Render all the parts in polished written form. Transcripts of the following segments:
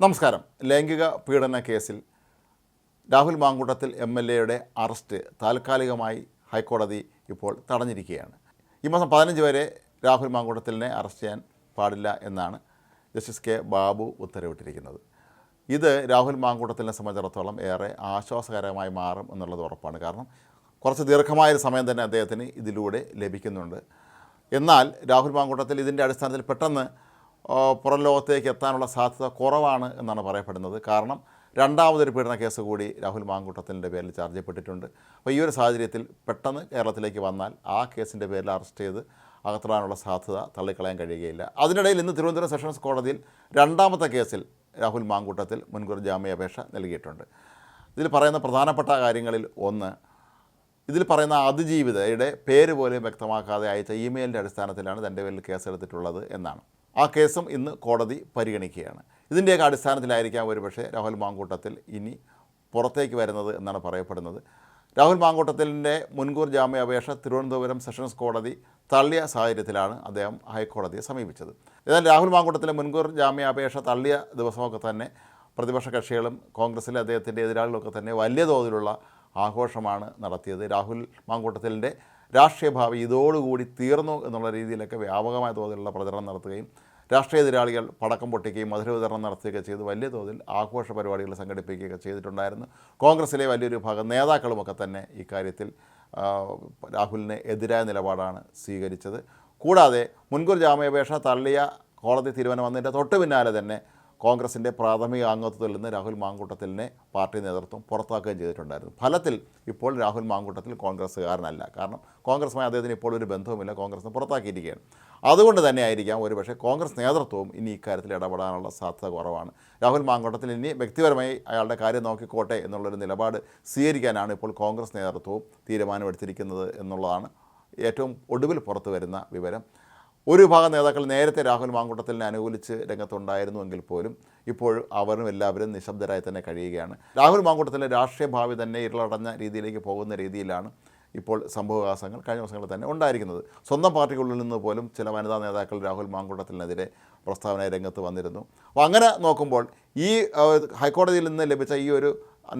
നമസ്കാരം. ലൈംഗിക പീഡന കേസിൽ രാഹുൽ മാങ്കൂട്ടത്തിൽ MLA അറസ്റ്റ് താൽക്കാലികമായി ഹൈക്കോടതി ഇപ്പോൾ തടഞ്ഞിരിക്കുകയാണ്. ഈ മാസം 15 വരെ രാഹുൽ മാങ്കൂട്ടത്തിലിനെ അറസ്റ്റ് ചെയ്യാൻ പാടില്ല എന്നാണ് ജസ്റ്റിസ് കെ ബാബു ഉത്തരവിട്ടിരിക്കുന്നത്. ഇത് രാഹുൽ മാങ്കൂട്ടത്തിലിനെ സംബന്ധിച്ചിടത്തോളം ഏറെ ആശ്വാസകരമായി മാറും എന്നുള്ളത് ഉറപ്പാണ്. കാരണം കുറച്ച് ദീർഘമായൊരു സമയം തന്നെ അദ്ദേഹത്തിന് ഇതിലൂടെ ലഭിക്കുന്നുണ്ട്. എന്നാൽ രാഹുൽ മാങ്കൂട്ടത്തിൽ ഇതിൻ്റെ അടിസ്ഥാനത്തിൽ പെട്ടെന്ന് പുറം ലോകത്തേക്ക് എത്താനുള്ള സാധ്യത കുറവാണ് എന്നാണ് പറയപ്പെടുന്നത്. കാരണം രണ്ടാമതൊരു പീഡന കേസ് കൂടി രാഹുൽ മാങ്കൂട്ടത്തിൻ്റെ പേരിൽ ചാർജ് ചെയ്യപ്പെട്ടിട്ടുണ്ട്. അപ്പോൾ ഈ ഒരു സാഹചര്യത്തിൽ പെട്ടെന്ന് കേരളത്തിലേക്ക് വന്നാൽ ആ കേസിൻ്റെ പേരിൽ അറസ്റ്റ് ചെയ്ത് അകത്തിടാനുള്ള സാധ്യത തള്ളിക്കളയാൻ കഴിയുകയില്ല. അതിനിടയിൽ ഇന്ന് തിരുവനന്തപുരം സെഷൻസ് കോടതിയിൽ രണ്ടാമത്തെ കേസിൽ രാഹുൽ മാങ്കൂട്ടത്തിൽ മുൻകൂർ ജാമ്യാപേക്ഷ നൽകിയിട്ടുണ്ട്. ഇതിൽ പറയുന്ന പ്രധാനപ്പെട്ട കാര്യങ്ങളിൽ ഒന്ന്, ഇതിൽ പറയുന്ന അതിജീവിതയുടെ പേര് പോലും വ്യക്തമാക്കാതെ അയച്ച ഇമെയിലിൻ്റെ അടിസ്ഥാനത്തിലാണ് തൻ്റെ പേരിൽ കേസെടുത്തിട്ടുള്ളത് എന്നാണ്. ആ കേസും ഇന്ന് കോടതി പരിഗണിക്കുകയാണ്. ഇതിൻ്റെയൊക്കെ അടിസ്ഥാനത്തിലായിരിക്കാം ഒരുപക്ഷെ രാഹുൽ മാങ്കൂട്ടത്തിൽ ഇനി പുറത്തേക്ക് വരുന്നത് എന്നാണ് പറയപ്പെടുന്നത്. രാഹുൽ മാങ്കൂട്ടത്തിലിൻ്റെ മുൻകൂർ ജാമ്യാപേക്ഷ തിരുവനന്തപുരം സെഷൻസ് കോടതി തള്ളിയ സാഹചര്യത്തിലാണ് അദ്ദേഹം ഹൈക്കോടതിയെ സമീപിച്ചത്. എന്നാൽ രാഹുൽ മാങ്കൂട്ടത്തിലെ മുൻകൂർ ജാമ്യാപേക്ഷ തള്ളിയ ദിവസമൊക്കെ തന്നെ പ്രതിപക്ഷ കക്ഷികളും കോൺഗ്രസിലെ അദ്ദേഹത്തിൻ്റെ എതിരാളികളൊക്കെ തന്നെ വലിയ തോതിലുള്ള ആഘോഷമാണ് നടത്തിയത്. രാഹുൽ മാങ്കൂട്ടത്തിലിൻ്റെ രാഷ്ട്രീയ ഭാവി ഇതോടുകൂടി തീർന്നു എന്നുള്ള രീതിയിലൊക്കെ വ്യാപകമായ തോതിലുള്ള പ്രചരണം നടത്തുകയും രാഷ്ട്രീയ എതിരാളികൾ പടക്കം പൊട്ടിക്കുകയും മധുര വിതരണം നടത്തുകയൊക്കെ ചെയ്ത് വലിയ തോതിൽ ആഘോഷ പരിപാടികൾ സംഘടിപ്പിക്കുകയൊക്കെ ചെയ്തിട്ടുണ്ടായിരുന്നു. കോൺഗ്രസിലെ വലിയൊരു ഭാഗം നേതാക്കളുമൊക്കെ തന്നെ ഇക്കാര്യത്തിൽ രാഹുലിന് എതിരായ നിലപാടാണ് സ്വീകരിച്ചത്. കൂടാതെ മുൻകൂർ ജാമ്യാപേക്ഷ തള്ളിയ കോടതി തീരുമാനം വന്നതിൻ്റെ തൊട്ട് പിന്നാലെ തന്നെ കോൺഗ്രസിൻ്റെ പ്രാഥമിക അംഗത്വത്തിൽ നിന്ന് രാഹുൽ മാങ്കൂട്ടത്തിലിനെ പാർട്ടി നേതൃത്വം പുറത്താക്കുകയും ചെയ്തിട്ടുണ്ടായിരുന്നു. ഫലത്തിൽ ഇപ്പോൾ രാഹുൽ മാങ്കൂട്ടത്തിൽ കോൺഗ്രസ്സുകാരനല്ല. കാരണം കോൺഗ്രസുമായി അദ്ദേഹത്തിന് ഇപ്പോൾ ഒരു ബന്ധവുമില്ല, കോൺഗ്രസിനെ പുറത്താക്കിയിരിക്കുകയാണ്. അതുകൊണ്ട് തന്നെ ആയിരിക്കാം ഒരുപക്ഷെ കോൺഗ്രസ് നേതൃത്വവും ഇനി ഇക്കാര്യത്തിൽ ഇടപെടാനുള്ള സാധ്യത കുറവാണ്. രാഹുൽ മാങ്കൂട്ടത്തിൽ ഇനി വ്യക്തിപരമായി അയാളുടെ കാര്യം നോക്കിക്കോട്ടെ എന്നുള്ളൊരു നിലപാട് സ്വീകരിക്കാനാണ് ഇപ്പോൾ കോൺഗ്രസ് നേതൃത്വവും തീരുമാനമെടുത്തിരിക്കുന്നത് എന്നുള്ളതാണ് ഏറ്റവും ഒടുവിൽ പുറത്തു വരുന്ന വിവരം. ഒരു വിഭാഗം നേതാക്കൾ നേരത്തെ രാഹുൽ മാങ്കൂട്ടത്തിലിനെ അനുകൂലിച്ച് രംഗത്തുണ്ടായിരുന്നുവെങ്കിൽ പോലും ഇപ്പോൾ അവരും എല്ലാവരും നിശബ്ദരായി തന്നെ കഴിയുകയാണ്. രാഹുൽ മാങ്കൂട്ടത്തിലെ രാഷ്ട്രീയ ഭാവി തന്നെ ഇരുളടഞ്ഞ രീതിയിലേക്ക് പോകുന്ന രീതിയിലാണ് ഇപ്പോൾ സംഭവവികാസങ്ങൾ കഴിഞ്ഞ ദിവസങ്ങളിൽ തന്നെ ഉണ്ടായിരിക്കുന്നത്. സ്വന്തം പാർട്ടിക്കുള്ളിൽ നിന്ന് പോലും ചില വനിതാ നേതാക്കൾ രാഹുൽ മാങ്കൂട്ടത്തിനെതിരെ പ്രസ്താവന രംഗത്ത് വന്നിരുന്നു. അപ്പോൾ അങ്ങനെ നോക്കുമ്പോൾ ഈ ഹൈക്കോടതിയിൽ നിന്ന് ലഭിച്ച ഈ ഒരു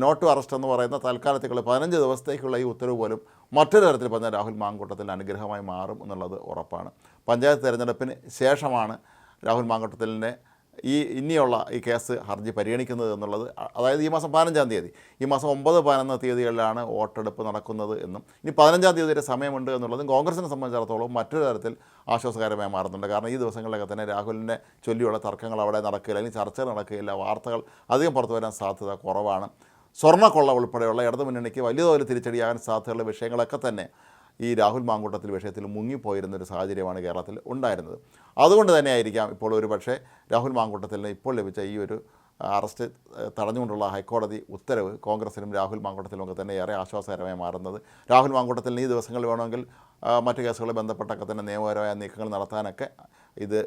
നോട്ട് ടു അറസ്റ്റ് എന്ന് പറയുന്ന തൽക്കാലത്തേക്കുള്ള 15 ദിവസത്തേക്കുള്ള ഈ ഉത്തരവ് പോലും മറ്റൊരു തരത്തിൽ പറഞ്ഞാൽ രാഹുൽ മാങ്കൂട്ടത്തിൻ്റെ അനുഗ്രഹമായി മാറും എന്നുള്ളത് ഉറപ്പാണ്. പഞ്ചായത്ത് തിരഞ്ഞെടുപ്പിന് ശേഷമാണ് രാഹുൽ മാങ്കൂട്ടത്തിലിൻ്റെ ഇനിയുള്ള ഈ കേസ് ഹർജി പരിഗണിക്കുന്നത് എന്നുള്ളത്. അതായത് ഈ മാസം 15-ാം തീയതി, ഈ മാസം 9, 11 തീയതികളിലാണ് വോട്ടെടുപ്പ് നടക്കുന്നത് എന്നും ഇനി 15-ാം തീയതി വരെ സമയമുണ്ട് എന്നുള്ളതും കോൺഗ്രസിനെ സംബന്ധിച്ചിടത്തോളം മറ്റൊരു തരത്തിൽ ആശ്വാസകരമായി മാറുന്നുണ്ട്. കാരണം ഈ ദിവസങ്ങളിലൊക്കെ തന്നെ രാഹുലിനെ ചൊല്ലിയുള്ള തർക്കങ്ങൾ അവിടെ നടക്കുകയില്ല, അല്ലെങ്കിൽ ചർച്ചകൾ നടക്കുകയില്ല, വാർത്തകൾ അധികം പുറത്തു വരാൻ സാധ്യത കുറവാണ്. സ്വർണ്ണക്കൊള്ള ഉൾപ്പെടെയുള്ള ഇടതുമുന്നണിക്ക് വലിയ തോതിൽ തിരിച്ചടിയാകാൻ സാധ്യതയുള്ള വിഷയങ്ങളൊക്കെ തന്നെ ഈ രാഹുൽ മാങ്കൂട്ടത്തിൽ വിഷയത്തിൽ മുങ്ങിപ്പോയിരുന്നൊരു സാഹചര്യമാണ് കേരളത്തിൽ ഉണ്ടായിരുന്നത്. അതുകൊണ്ട് തന്നെ ആയിരിക്കാം ഇപ്പോൾ ഒരു പക്ഷേ രാഹുൽ മാങ്കൂട്ടത്തിന് ഇപ്പോൾ ലഭിച്ച ഈ ഒരു അറസ്റ്റ് തടഞ്ഞുകൊണ്ടുള്ള ഹൈക്കോടതി ഉത്തരവ് കോൺഗ്രസിനും രാഹുൽ മാങ്കൂട്ടത്തിലുമൊക്കെ തന്നെ ഏറെ ആശ്വാസകരമായി മാറുന്നത്. രാഹുൽ മാങ്കൂട്ടത്തിന് ഈ ദിവസങ്ങളിൽ വേണമെങ്കിൽ മറ്റു കേസുകളെ ബന്ധപ്പെട്ടൊക്കെ തന്നെ നിയമപരമായ നീക്കങ്ങൾ നടത്താനൊക്കെ ഇത്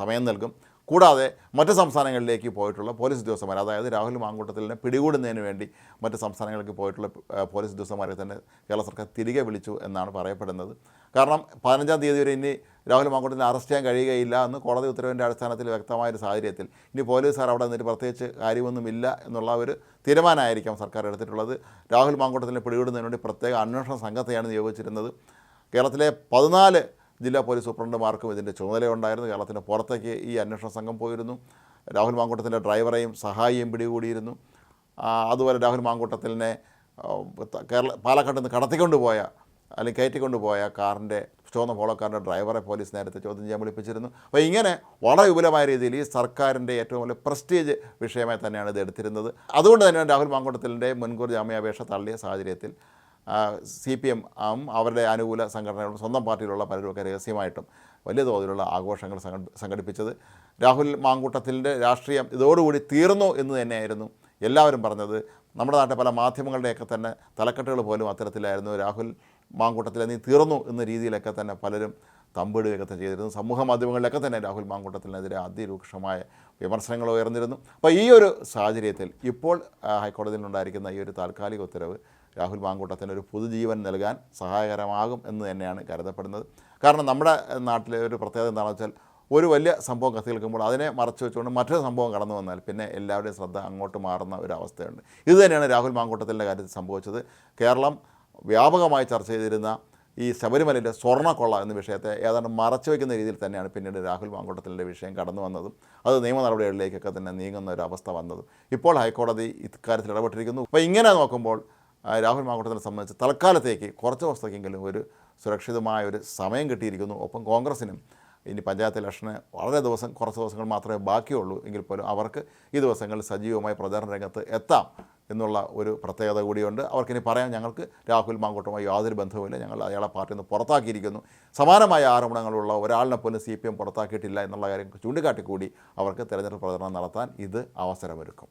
സമയം നൽകും. കൂടാതെ മറ്റ് സംസ്ഥാനങ്ങളിലേക്ക് പോയിട്ടുള്ള പോലീസ് ഉദ്യോഗസ്ഥന്മാർ, അതായത് രാഹുൽ മാങ്കൂട്ടത്തിലിനെ പിടികൂടുന്നതിന് വേണ്ടി മറ്റ് സംസ്ഥാനങ്ങളിലേക്ക് പോയിട്ടുള്ള പോലീസ് ഉദ്യോഗസ്ഥന്മാരെ തന്നെ കേരള സർക്കാർ തിരികെ വിളിച്ചു എന്നാണ് പറയപ്പെടുന്നത്. കാരണം 15-ാം തീയതി വരെ ഇനി രാഹുൽ മാങ്കൂട്ടത്തിനെ അറസ്റ്റ് ചെയ്യാൻ കഴിയുകയില്ല എന്ന് കോടതി ഉത്തരവിൻ്റെ അടിസ്ഥാനത്തിൽ വ്യക്തമായൊരു സാഹചര്യത്തിൽ ഇനി പോലീസുകാർ അവിടെ നിന്നിട്ട് പ്രത്യേകിച്ച് കാര്യമൊന്നുമില്ല എന്നുള്ള ഒരു തീരുമാനമായിരിക്കാം സർക്കാർ എടുത്തിട്ടുള്ളത്. രാഹുൽ മാങ്കൂട്ടത്തിനെ പിടികൂടുന്നതിന് വേണ്ടി പ്രത്യേക അന്വേഷണ സംഘത്തെയാണ് നിയോഗിച്ചിരുന്നത്. കേരളത്തിലെ 14 ജില്ലാ പോലീസ് സൂപ്രണ്ടുമാർക്കും ഇതിൻ്റെ ചുമതലയുണ്ടായിരുന്നു. കേരളത്തിന് പുറത്തേക്ക് ഈ അന്വേഷണ സംഘം പോയിരുന്നു. രാഹുൽ മാങ്കൂട്ടത്തിൻ്റെ ഡ്രൈവറെയും സഹായിയും പിടികൂടിയിരുന്നു. അതുപോലെ രാഹുൽ മാങ്കൂട്ടത്തിലിനെ പാലക്കാട് നിന്ന് കടത്തിക്കൊണ്ടുപോയ അല്ലെങ്കിൽ കയറ്റിക്കൊണ്ടുപോയ കാറിൻ്റെ ചുവന്ന പോളക്കാരൻ്റെ ഡ്രൈവറെ പോലീസ് നേരത്തെ ചോദ്യം ചെയ്യാൻ വിളിപ്പിച്ചിരുന്നു. അപ്പോൾ ഇങ്ങനെ വളരെ വിപുലമായ രീതിയിൽ ഈ സർക്കാരിൻ്റെ ഏറ്റവും വലിയ പ്രസ്റ്റീജ് വിഷയമായി തന്നെയാണ് ഇത് എടുത്തിരുന്നത്. അതുകൊണ്ട് തന്നെയാണ് രാഹുൽ മാങ്കൂട്ടത്തിലിൻ്റെ മുൻകൂർ ജാമ്യാപേക്ഷ തള്ളിയ സാഹചര്യത്തിൽ CPM അവരുടെ അനുകൂല സംഘടനകളും സ്വന്തം പാർട്ടിയിലുള്ള പലരുമൊക്കെ രഹസ്യമായിട്ടും വലിയ തോതിലുള്ള ആഘോഷങ്ങൾ സംഘടിപ്പിച്ചത്. രാഹുൽ മാങ്കൂട്ടത്തിലിൻ്റെ രാഷ്ട്രീയം ഇതോടുകൂടി തീർന്നു എന്ന് തന്നെയായിരുന്നു എല്ലാവരും പറഞ്ഞത്. നമ്മുടെ നാട്ടിലെ പല മാധ്യമങ്ങളുടെയൊക്കെ തന്നെ തലക്കെട്ടുകൾ പോലും അത്തരത്തിലായിരുന്നു. രാഹുൽ മാങ്കൂട്ടത്തിൽ നീ തീർന്നു എന്ന രീതിയിലൊക്കെ തന്നെ പലരും തമ്പിടുകയൊക്കെ ചെയ്തിരുന്നു. സമൂഹ മാധ്യമങ്ങളിലൊക്കെ തന്നെ രാഹുൽ മാങ്കൂട്ടത്തിനെതിരെ അതിരൂക്ഷമായ വിമർശനങ്ങൾ ഉയർന്നിരുന്നു. അപ്പോൾ ഈ ഒരു സാഹചര്യത്തിൽ ഇപ്പോൾ ഹൈക്കോടതിയിലുണ്ടായിരിക്കുന്ന ഈ ഒരു താൽക്കാലിക ഉത്തരവ് രാഹുൽ മാങ്കൂട്ടത്തിന് ഒരു പുതുജീവൻ നൽകാൻ സഹായകരമാകും എന്ന് തന്നെയാണ് കരുതപ്പെടുന്നത്. കാരണം നമ്മുടെ നാട്ടിലെ ഒരു പ്രത്യേകത എന്താണെന്ന് വെച്ചാൽ ഒരു വലിയ സംഭവം കത്തി നിൽക്കുമ്പോൾ അതിനെ മറച്ചു വെച്ചുകൊണ്ട് മറ്റൊരു സംഭവം കടന്നു വന്നാൽ പിന്നെ എല്ലാവരുടെയും ശ്രദ്ധ അങ്ങോട്ട് മാറുന്ന ഒരു അവസ്ഥയുണ്ട്. ഇതുതന്നെയാണ് രാഹുൽ മാങ്കൂട്ടത്തിൻ്റെ കാര്യത്തിൽ സംഭവിച്ചത്. കേരളം വ്യാപകമായി ചർച്ച ചെയ്തിരുന്ന ഈ ശബരിമലയിലെ സ്വർണ്ണക്കൊള്ള എന്ന വിഷയത്തെ ഏതാണ്ട് മറച്ചു വയ്ക്കുന്ന രീതിയിൽ തന്നെയാണ് പിന്നീട് രാഹുൽ മാങ്കൂട്ടത്തിൻ്റെ വിഷയം കടന്നു വന്നതും അത് നിയമ നടപടികളിലേക്കൊക്കെ തന്നെ നീങ്ങുന്ന ഒരു അവസ്ഥ വന്നതും ഇപ്പോൾ ഹൈക്കോടതി ഇക്കാര്യത്തിൽ ഇടപെട്ടിരിക്കുന്നു. അപ്പോൾ ഇങ്ങനെ നോക്കുമ്പോൾ രാഹുൽ മാങ്കൂട്ടത്തിനെ സംബന്ധിച്ച് തൽക്കാലത്തേക്ക് കുറച്ച് ദിവസത്തേക്കെങ്കിലും ഒരു സുരക്ഷിതമായ ഒരു സമയം കിട്ടിയിരിക്കുന്നു. ഒപ്പം കോൺഗ്രസിനും ഇനി പഞ്ചായത്ത് ഇലക്ഷന് കുറച്ച് ദിവസങ്ങൾ മാത്രമേ ബാക്കിയുള്ളൂ എങ്കിൽ പോലും അവർക്ക് ഈ ദിവസങ്ങളിൽ സജീവമായി പ്രചാരണ രംഗത്ത് എത്താം എന്നുള്ള ഒരു പ്രത്യേകത കൂടിയുണ്ട്. അവർക്കിനി പറയാം, ഞങ്ങൾക്ക് രാഹുൽ മാങ്കൂട്ടവുമായി യാതൊരു ബന്ധവുമില്ല, ഞങ്ങൾ അയാളെ പാർട്ടിയിൽ നിന്ന് പുറത്താക്കിയിരിക്കുന്നു, സമാനമായ ആരോപണങ്ങളുള്ള ഒരാളിനെ പോലും CPM പുറത്താക്കിയിട്ടില്ല എന്നുള്ള കാര്യം ചൂണ്ടിക്കാട്ടിക്കൂടി അവർക്ക് തെരഞ്ഞെടുപ്പ് പ്രചരണം നടത്താൻ ഇത് അവസരമൊരുക്കും.